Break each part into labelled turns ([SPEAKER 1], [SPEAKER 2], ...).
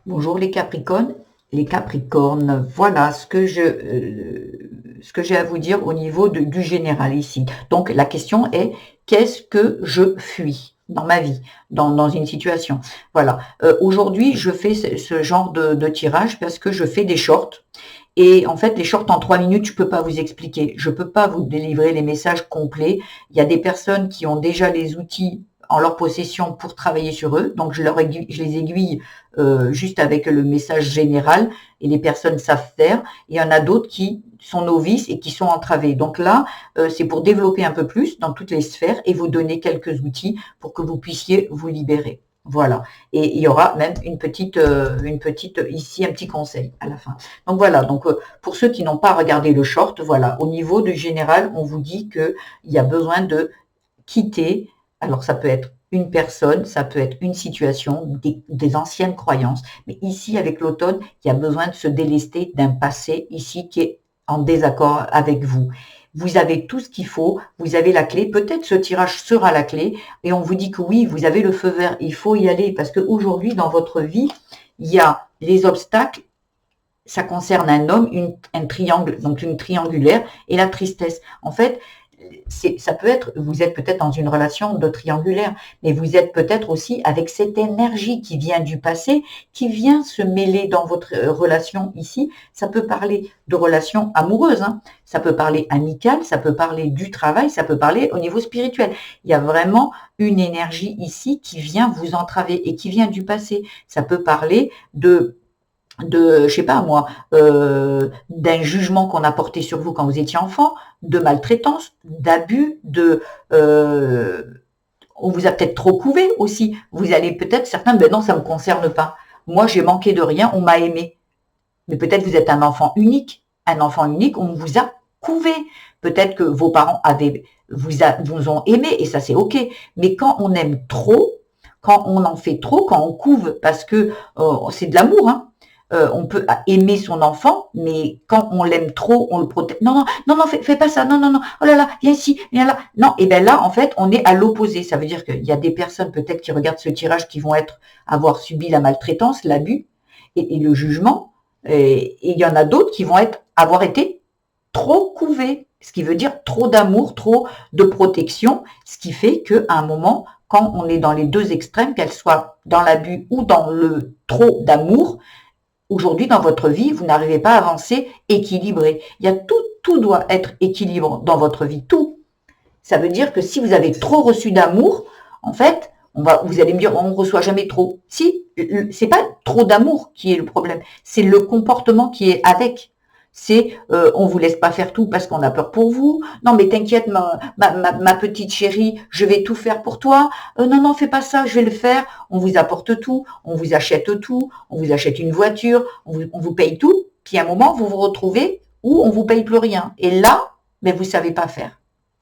[SPEAKER 1] Bonjour les Capricornes. Les Capricornes, voilà ce que j'ai à vous dire au niveau du général ici. Donc la question est, qu'est-ce que je fuis dans ma vie, dans une situation? Voilà. Aujourd'hui, je fais ce genre de tirage parce que je fais des shorts. Et en fait, les shorts en 3 minutes, je peux pas vous expliquer. Je peux pas vous délivrer les messages complets. Il y a des personnes qui ont déjà les outils en leur possession pour travailler sur eux. Donc, je les aiguille juste avec le message général et les personnes savent faire. Et il y en a d'autres qui sont novices et qui sont entravés. Donc là, c'est pour développer un peu plus dans toutes les sphères et vous donner quelques outils pour que vous puissiez vous libérer. Voilà. Et il y aura même une petite ici, un petit conseil à la fin. Donc voilà. Donc pour ceux qui n'ont pas regardé le short, voilà. Au niveau du général, on vous dit que il y a besoin de quitter. Alors ça peut être une personne, ça peut être une situation, des anciennes croyances. Mais ici, avec l'automne, il y a besoin de se délester d'un passé ici qui est en désaccord avec vous. Vous avez tout ce qu'il faut, vous avez la clé. Peut-être ce tirage sera la clé et on vous dit que oui, vous avez le feu vert, il faut y aller parce qu'aujourd'hui, dans votre vie, il y a les obstacles. Ça concerne un homme, un triangle, donc une triangulaire et la tristesse. En fait, ça peut être, vous êtes peut-être dans une relation de triangulaire, mais vous êtes peut-être aussi avec cette énergie qui vient du passé, qui vient se mêler dans votre relation ici. Ça peut parler de relations amoureuses, hein. Ça peut parler amicales, ça peut parler du travail, ça peut parler au niveau spirituel. Il y a vraiment une énergie ici qui vient vous entraver et qui vient du passé. Ça peut parler je sais pas moi, d'un jugement qu'on a porté sur vous quand vous étiez enfant, de maltraitance, d'abus, on vous a peut-être trop couvé aussi. Vous allez peut-être certains, ben non, ça me concerne pas. Moi, j'ai manqué de rien, on m'a aimé. Mais peut-être vous êtes un enfant unique. Un enfant unique, on vous a couvé. Peut-être que vos parents vous ont aimé et ça c'est ok. Mais quand on aime trop, quand on en fait trop, quand on couve, parce que c'est de l'amour, hein, on peut aimer son enfant, mais quand on l'aime trop, on le protège. Non, non, non, non, fais pas ça. Non, non, non. Oh là là, viens ici, viens là. Non, et bien là, en fait, on est à l'opposé. Ça veut dire qu'il y a des personnes peut-être qui regardent ce tirage qui vont avoir subi la maltraitance, l'abus et le jugement. Et il y en a d'autres qui vont avoir été trop couvés, ce qui veut dire trop d'amour, trop de protection, ce qui fait qu'à un moment, quand on est dans les deux extrêmes, qu'elle soit dans l'abus ou dans le trop d'amour, aujourd'hui, dans votre vie, vous n'arrivez pas à avancer équilibré. Il y a tout doit être équilibré dans votre vie, tout. Ça veut dire que si vous avez trop reçu d'amour, en fait, vous allez me dire, on ne reçoit jamais trop. Si, c'est pas trop d'amour qui est le problème, c'est le comportement qui est avec. C'est, on vous laisse pas faire tout parce qu'on a peur pour vous. Non, mais t'inquiète, ma petite chérie, je vais tout faire pour toi. Non, non, fais pas ça, je vais le faire. On vous apporte tout, on vous achète tout, on vous achète une voiture, on vous paye tout. Puis à un moment, vous vous retrouvez où on vous paye plus rien. Et là, mais vous savez pas faire.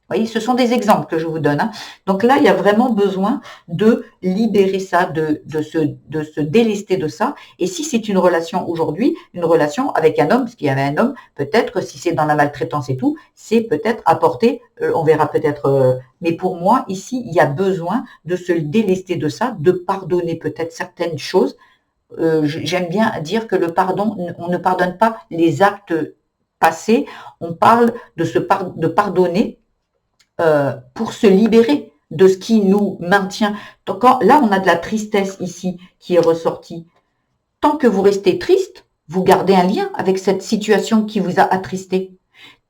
[SPEAKER 1] Vous voyez, ce sont des exemples que je vous donne, hein. Donc là, il y a vraiment besoin de libérer ça, de se délester de ça. Et si c'est une relation aujourd'hui, une relation avec un homme, parce qu'il y avait un homme, peut-être que si c'est dans la maltraitance et tout, c'est peut-être apporter, on verra peut-être, mais pour moi, ici, il y a besoin de se délester de ça, de pardonner peut-être certaines choses. J'aime bien dire que le pardon, on ne pardonne pas les actes passés, on parle de pardonner pour se libérer de ce qui nous maintient. Donc là, on a de la tristesse ici qui est ressortie. Tant que vous restez triste, vous gardez un lien avec cette situation qui vous a attristé.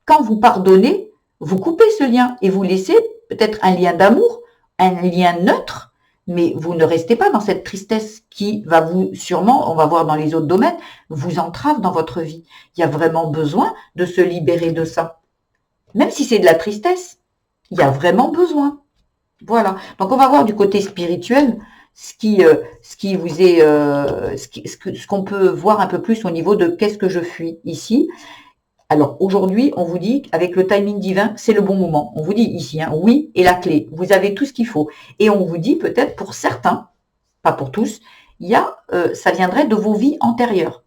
[SPEAKER 1] Quand vous pardonnez, vous coupez ce lien et vous laissez peut-être un lien d'amour, un lien neutre, mais vous ne restez pas dans cette tristesse qui va vous, sûrement, on va voir dans les autres domaines, vous entrave dans votre vie. Il y a vraiment besoin de se libérer de ça. Même si c'est de la tristesse, il y a vraiment besoin. Voilà. Donc on va voir du côté spirituel ce qui vous est, ce qu'on peut voir un peu plus au niveau de qu'est-ce que je fuis ici. Alors aujourd'hui, on vous dit avec le timing divin, c'est le bon moment. On vous dit ici, hein, oui et la clé. Vous avez tout ce qu'il faut. Et on vous dit peut-être pour certains, pas pour tous, ça viendrait de vos vies antérieures.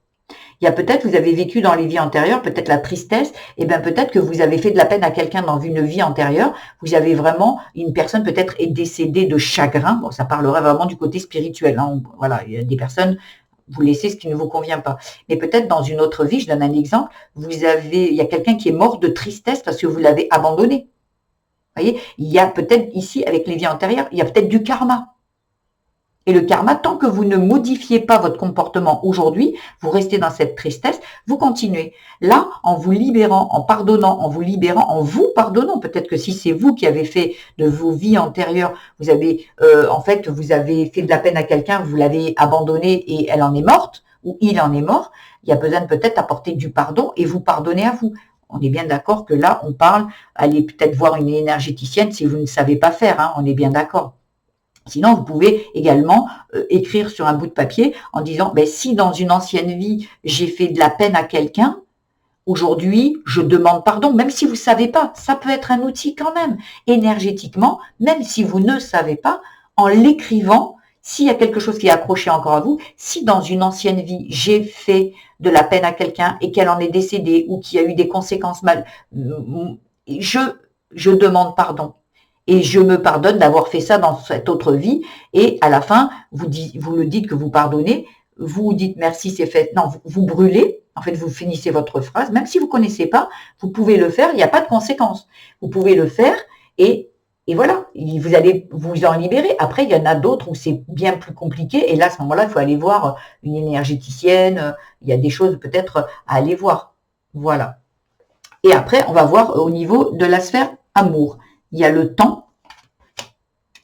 [SPEAKER 1] Il y a peut-être, vous avez vécu dans les vies antérieures, peut-être la tristesse, et bien peut-être que vous avez fait de la peine à quelqu'un dans une vie antérieure, vous avez vraiment, une personne peut-être est décédée de chagrin, bon ça parlerait vraiment du côté spirituel, hein. Voilà, il y a des personnes, vous laissez ce qui ne vous convient pas. Mais peut-être dans une autre vie, je donne un exemple, il y a quelqu'un qui est mort de tristesse parce que vous l'avez abandonné. Vous voyez, il y a peut-être ici, avec les vies antérieures, il y a peut-être du karma. Et le karma, tant que vous ne modifiez pas votre comportement aujourd'hui, vous restez dans cette tristesse, vous continuez. Là, en vous libérant, en pardonnant, en vous libérant, en vous pardonnant, peut-être que si c'est vous qui avez fait de vos vies antérieures, vous avez vous avez fait de la peine à quelqu'un, vous l'avez abandonné et elle en est morte, ou il en est mort, il y a besoin de peut-être apporter du pardon et vous pardonner à vous. On est bien d'accord que là, on parle, allez peut-être voir une énergéticienne si vous ne savez pas faire, hein, on est bien d'accord. Sinon, vous pouvez également écrire sur un bout de papier en disant si dans une ancienne vie, j'ai fait de la peine à quelqu'un, aujourd'hui, je demande pardon, même si vous ne savez pas. Ça peut être un outil quand même, énergétiquement, même si vous ne savez pas, en l'écrivant, s'il y a quelque chose qui est accroché encore à vous, si dans une ancienne vie, j'ai fait de la peine à quelqu'un et qu'elle en est décédée ou qu'il y a eu des conséquences mal, je demande pardon. Et je me pardonne d'avoir fait ça dans cette autre vie. Et à la fin, vous le dites que vous pardonnez, vous dites merci, c'est fait. Non, vous brûlez. En fait, vous finissez votre phrase. Même si vous ne connaissez pas, vous pouvez le faire. Il n'y a pas de conséquences. Vous pouvez le faire et voilà. Vous allez vous en libérer. Après, il y en a d'autres où c'est bien plus compliqué. Et là, à ce moment-là, il faut aller voir une énergéticienne. Il y a des choses peut-être à aller voir. Voilà. Et après, on va voir au niveau de la sphère amour. Il y a le temps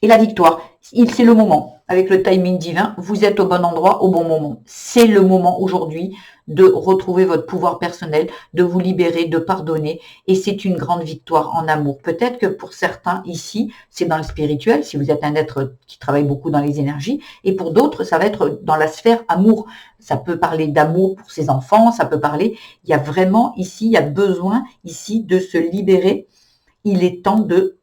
[SPEAKER 1] et la victoire. C'est le moment. Avec le timing divin, vous êtes au bon endroit, au bon moment. C'est le moment aujourd'hui de retrouver votre pouvoir personnel, de vous libérer, de pardonner. Et c'est une grande victoire en amour. Peut-être que pour certains ici, c'est dans le spirituel, si vous êtes un être qui travaille beaucoup dans les énergies. Et pour d'autres, ça va être dans la sphère amour. Ça peut parler d'amour pour ses enfants, ça peut parler. Il y a vraiment ici, il y a besoin ici de se libérer. Il est temps de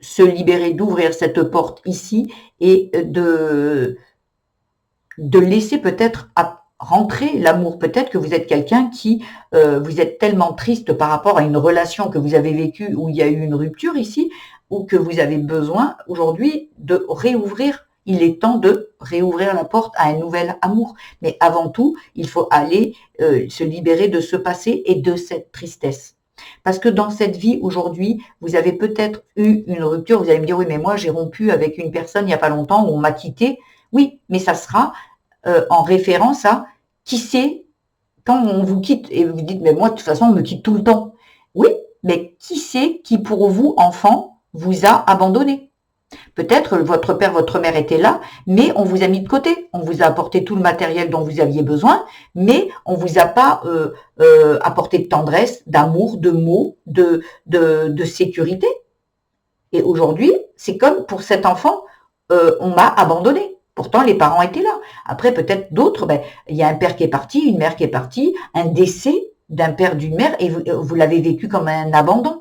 [SPEAKER 1] se libérer, d'ouvrir cette porte ici et de laisser peut-être rentrer l'amour. Peut-être que vous êtes quelqu'un qui, vous êtes tellement triste par rapport à une relation que vous avez vécue où il y a eu une rupture ici, ou que vous avez besoin aujourd'hui de réouvrir. Il est temps de réouvrir la porte à un nouvel amour. Mais avant tout, il faut aller se libérer de ce passé et de cette tristesse. Parce que dans cette vie aujourd'hui, vous avez peut-être eu une rupture, vous allez me dire, oui, mais moi j'ai rompu avec une personne il n'y a pas longtemps où on m'a quitté. Oui, mais ça sera en référence à qui c'est quand on vous quitte. Et vous dites, mais moi de toute façon on me quitte tout le temps. Oui, mais qui c'est qui pour vous, enfant, vous a abandonné? Peut-être votre père, votre mère étaient là, mais on vous a mis de côté. On vous a apporté tout le matériel dont vous aviez besoin, mais on vous a pas apporté de tendresse, d'amour, de mots, de sécurité. Et aujourd'hui, c'est comme pour cet enfant, on m'a abandonné. Pourtant, les parents étaient là. Après, peut-être d'autres, il y a un père qui est parti, une mère qui est partie, un décès d'un père, d'une mère, et vous l'avez vécu comme un abandon.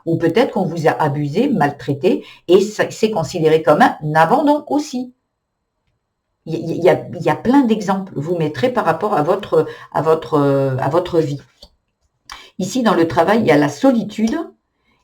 [SPEAKER 1] Ou peut-être qu'on vous a abusé, maltraité, et c'est considéré comme un abandon aussi. Il y a plein d'exemples. Vous mettrez par rapport à votre vie. Ici, dans le travail, il y a la solitude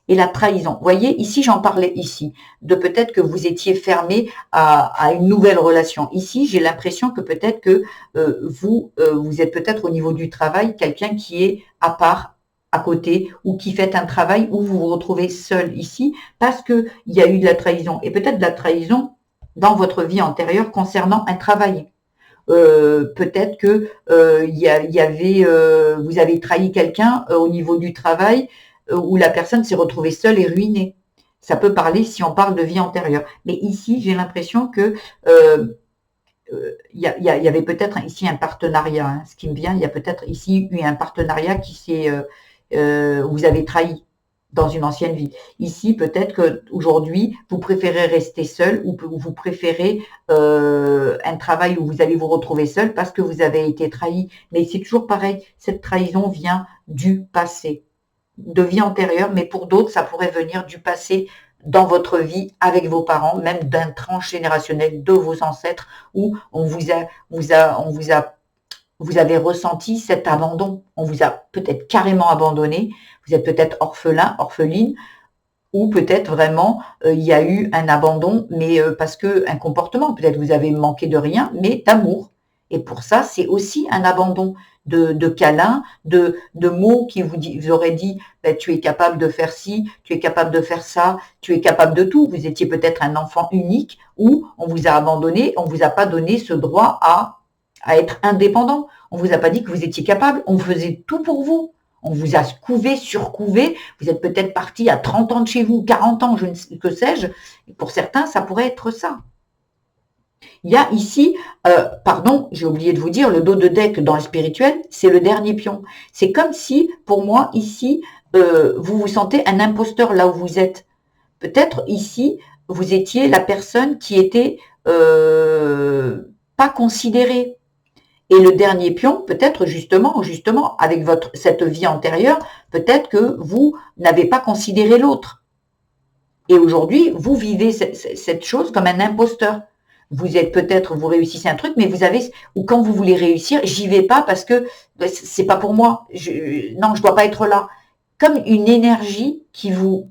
[SPEAKER 1] et la trahison. Vous voyez, ici, j'en parlais ici, de peut-être que vous étiez fermé à une nouvelle relation. Ici, j'ai l'impression que peut-être que vous êtes peut-être au niveau du travail quelqu'un qui est à part, à côté, ou qui fait un travail où vous vous retrouvez seul ici, parce qu'il y a eu de la trahison. Et peut-être de la trahison dans votre vie antérieure concernant un travail. Peut-être que vous avez trahi quelqu'un au niveau du travail, où la personne s'est retrouvée seule et ruinée. Ça peut parler si on parle de vie antérieure. Mais ici, j'ai l'impression que il y avait peut-être ici un partenariat. Hein. Ce qui me vient, il y a peut-être ici eu un partenariat qui s'est vous avez trahi dans une ancienne vie. Ici, peut-être qu'aujourd'hui, vous préférez rester seul ou vous préférez un travail où vous allez vous retrouver seul parce que vous avez été trahi. Mais c'est toujours pareil, cette trahison vient du passé, de vie antérieure, mais pour d'autres, ça pourrait venir du passé dans votre vie avec vos parents, même d'un tranche générationnel de vos ancêtres où vous avez ressenti cet abandon. On vous a peut-être carrément abandonné. Vous êtes peut-être orphelin, orpheline, ou peut-être vraiment il y a eu un abandon, mais parce que un comportement. Peut-être vous avez manqué de rien, mais d'amour. Et pour ça, c'est aussi un abandon de câlins, de mots qui vous auraient dit ben, tu es capable de faire ci, tu es capable de faire ça, tu es capable de tout. Vous étiez peut-être un enfant unique où on vous a abandonné, on vous a pas donné ce droit à être indépendant. On vous a pas dit que vous étiez capable, on faisait tout pour vous. On vous a couvé, surcouvé, vous êtes peut-être parti à 30 ans de chez vous, 40 ans, je ne sais que sais-je. Pour certains, ça pourrait être ça. Il y a ici, pardon, j'ai oublié de vous dire, le dos de deck dans le spirituel, c'est le dernier pion. C'est comme si, pour moi, ici, vous vous sentez un imposteur là où vous êtes. Peut-être ici, vous étiez la personne qui était pas considérée. Et le dernier pion, peut-être justement, avec cette vie antérieure, peut-être que vous n'avez pas considéré l'autre. Et aujourd'hui, vous vivez cette chose comme un imposteur. Vous êtes peut-être, vous réussissez un truc, mais vous avez, ou quand vous voulez réussir, j'y vais pas parce que c'est pas pour moi. Non, je dois pas être là. Comme une énergie qui vous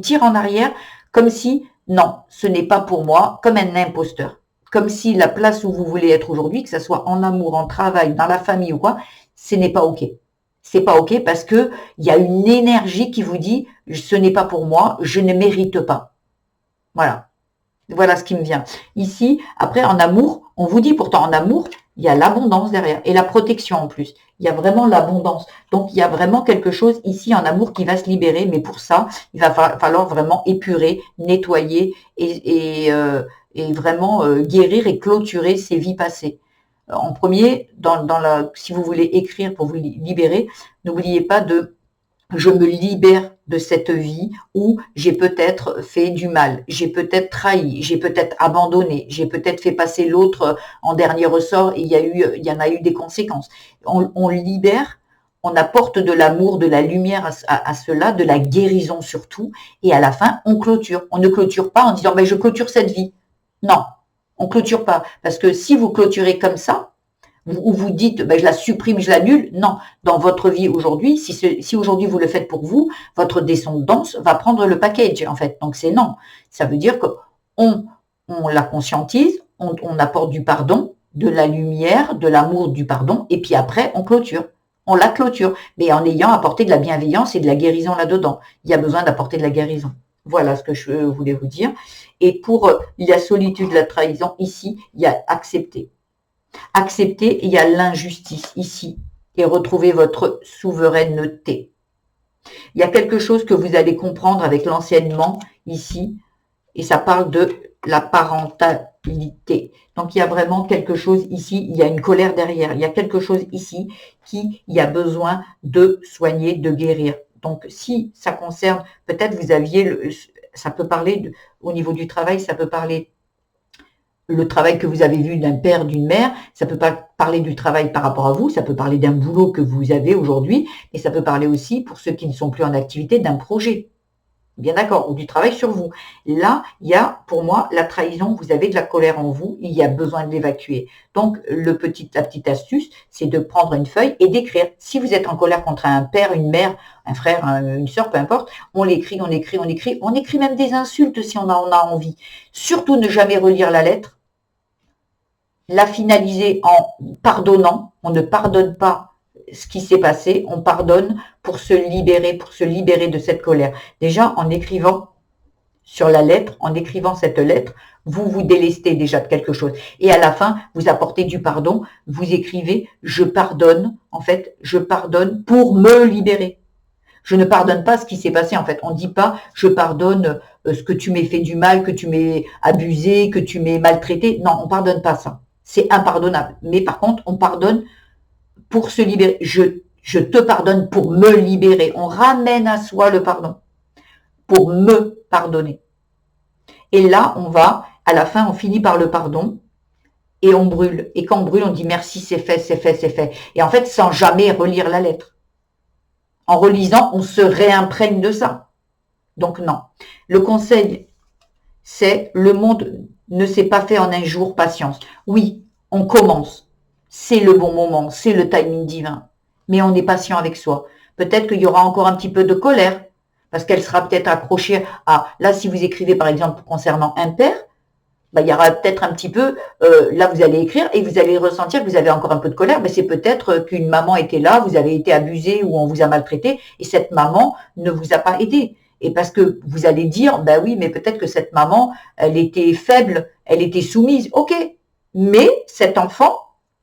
[SPEAKER 1] tire en arrière, comme si, non, ce n'est pas pour moi, comme un imposteur. Comme si la place où vous voulez être aujourd'hui, que ce soit en amour, en travail, dans la famille ou quoi, ce n'est pas OK. C'est pas OK parce que il y a une énergie qui vous dit ce n'est pas pour moi, je ne mérite pas. Voilà. Voilà ce qui me vient. Ici, après, en amour, on vous dit pourtant en amour, il y a l'abondance derrière et la protection en plus. Il y a vraiment l'abondance. Donc, il y a vraiment quelque chose ici en amour qui va se libérer. Mais pour ça, il va falloir vraiment épurer, nettoyer et vraiment guérir et clôturer ces vies passées. En premier, si vous voulez écrire pour vous libérer, n'oubliez pas de je me libère de cette vie où j'ai peut-être fait du mal, j'ai peut-être trahi, j'ai peut-être abandonné, j'ai peut-être fait passer l'autre en dernier ressort et il y en a eu des conséquences. On libère, on apporte de l'amour, de la lumière à cela, de la guérison surtout, et à la fin, on clôture. On ne clôture pas en disant, je clôture cette vie. Non, on clôture pas. Parce que si vous clôturez comme ça, ou vous dites je la supprime, je l'annule, non. Dans votre vie aujourd'hui, si aujourd'hui vous le faites pour vous, votre descendance va prendre le package en fait. Donc c'est non. Ça veut dire que on la conscientise, on apporte du pardon, de la lumière, de l'amour, du pardon, et puis après on clôture. On la clôture, mais en ayant apporté de la bienveillance et de la guérison là-dedans. Il y a besoin d'apporter de la guérison. Voilà ce que je voulais vous dire. Et pour la solitude, la trahison, ici, il y a accepter. Accepter, il y a l'injustice ici et retrouver votre souveraineté. Il y a quelque chose que vous allez comprendre avec l'enseignement ici et ça parle de la parentalité. Donc il y a vraiment quelque chose ici, il y a une colère derrière, il y a quelque chose ici qui il y a besoin de soigner, de guérir. Donc si ça concerne, peut-être vous aviez, ça peut parler au niveau du travail, ça peut parler le travail que vous avez vu d'un père, d'une mère, ça peut pas parler du travail par rapport à vous, ça peut parler d'un boulot que vous avez aujourd'hui, et ça peut parler aussi, pour ceux qui ne sont plus en activité, d'un projet. Bien d'accord, ou du travail sur vous. Là, il y a, pour moi, la trahison, vous avez de la colère en vous, il y a besoin de l'évacuer. Donc, la petite astuce, c'est de prendre une feuille et d'écrire. Si vous êtes en colère contre un père, une mère, un frère, une sœur, peu importe, on l'écrit, on écrit même des insultes si on en a envie. Surtout ne jamais relire la lettre, la finaliser en pardonnant, on ne pardonne pas ce qui s'est passé, on pardonne pour se libérer de cette colère. Déjà, en écrivant sur la lettre, en écrivant cette lettre, vous vous délestez déjà de quelque chose. Et à la fin, vous apportez du pardon, vous écrivez « je pardonne », en fait, je pardonne pour me libérer. Je ne pardonne pas ce qui s'est passé, en fait. On ne dit pas « je pardonne ce que tu m'aies fait du mal, que tu m'aies abusé, que tu m'aies maltraité ». Non, on ne pardonne pas ça. C'est impardonnable. Mais par contre, on pardonne pour se libérer. Je te pardonne pour me libérer. On ramène à soi le pardon. Pour me pardonner. Et là, à la fin, on finit par le pardon et on brûle. Et quand on brûle, on dit merci, c'est fait, c'est fait, c'est fait. Et en fait, sans jamais relire la lettre. En relisant, on se réimprègne de ça. Donc non. Le conseil, c'est le monde ne s'est pas fait en un jour, patience. Oui, on commence. C'est le bon moment, c'est le timing divin. Mais on est patient avec soi. Peut-être qu'il y aura encore un petit peu de colère, parce qu'elle sera peut-être accrochée à... Là, si vous écrivez, par exemple, concernant un père, il y aura peut-être un petit peu, là vous allez écrire et vous allez ressentir que vous avez encore un peu de colère, c'est peut-être qu'une maman était là, vous avez été abusé ou on vous a maltraité et cette maman ne vous a pas aidé. Et parce que vous allez dire, oui, mais peut-être que cette maman, elle était faible, elle était soumise, ok. Mais cet enfant,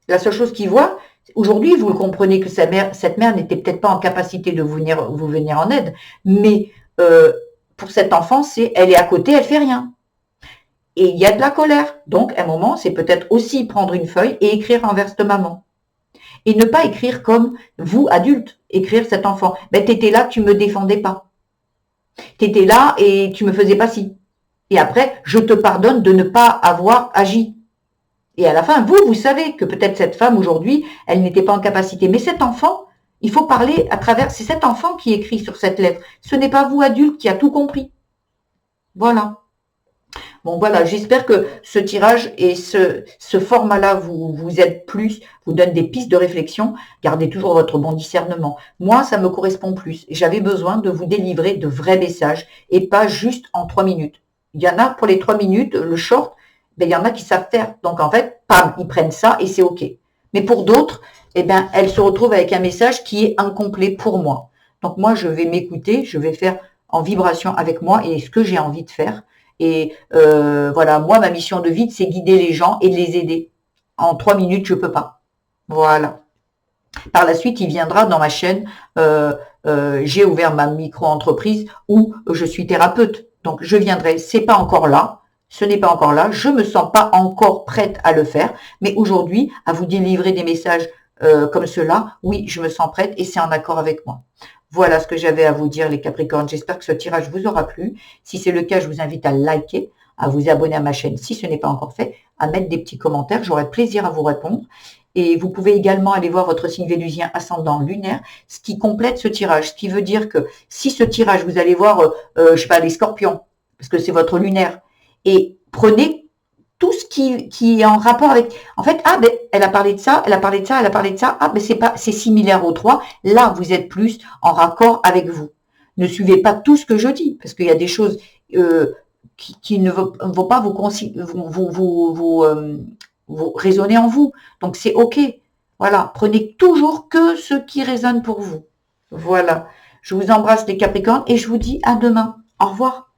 [SPEAKER 1] la seule chose qu'il voit, aujourd'hui, vous le comprenez que cette mère n'était peut-être pas en capacité de vous venir en aide, mais pour cet enfant, elle est à côté, elle fait rien. Et il y a de la colère. Donc, à un moment, c'est peut-être aussi prendre une feuille et écrire en verse de maman. Et ne pas écrire comme vous, adulte, écrire cet enfant. T'étais là, tu me défendais pas. T'étais là et tu me faisais pas ci. Et après, je te pardonne de ne pas avoir agi. Et à la fin, vous savez que peut-être cette femme aujourd'hui, elle n'était pas en capacité. Mais cet enfant, il faut parler à travers, c'est cet enfant qui écrit sur cette lettre. Ce n'est pas vous, adulte, qui a tout compris. Voilà. Bon, voilà, j'espère que ce tirage et ce format-là vous aide plus, vous donne des pistes de réflexion. Gardez toujours votre bon discernement. Moi, ça me correspond plus. J'avais besoin de vous délivrer de vrais messages et pas juste en 3 minutes. Il y en a pour les 3 minutes, le short, il y en a qui savent faire. Donc, en fait, pam, ils prennent ça et c'est OK. Mais pour d'autres, elles se retrouvent avec un message qui est incomplet pour moi. Donc, moi, je vais m'écouter, je vais faire en vibration avec moi et ce que j'ai envie de faire. Et voilà, moi, ma mission de vie, c'est guider les gens et de les aider. En 3 minutes, je peux pas. Voilà. Par la suite, il viendra dans ma chaîne, j'ai ouvert ma micro-entreprise où je suis thérapeute. Donc, je viendrai. C'est pas encore là. Ce n'est pas encore là. Je me sens pas encore prête à le faire. Mais aujourd'hui, à vous délivrer des messages comme ceux-là, oui, je me sens prête et c'est en accord avec moi. Voilà ce que j'avais à vous dire, les Capricornes. J'espère que ce tirage vous aura plu. Si c'est le cas, je vous invite à liker, à vous abonner à ma chaîne si ce n'est pas encore fait, à mettre des petits commentaires. J'aurai plaisir à vous répondre. Et vous pouvez également aller voir votre signe vénusien ascendant lunaire, ce qui complète ce tirage. Ce qui veut dire que si ce tirage, vous allez voir, je sais pas, les scorpions, parce que c'est votre lunaire, et prenez tout ce qui est en rapport avec, en fait, elle a parlé de ça, elle a parlé de ça, elle a parlé de ça, c'est similaire aux 3. Là, vous êtes plus en raccord avec vous. Ne suivez pas tout ce que je dis, parce qu'il y a des choses qui ne vont pas vous raisonner en vous. Donc, c'est OK. Voilà. Prenez toujours que ce qui résonne pour vous. Voilà. Je vous embrasse les Capricornes et je vous dis à demain. Au revoir.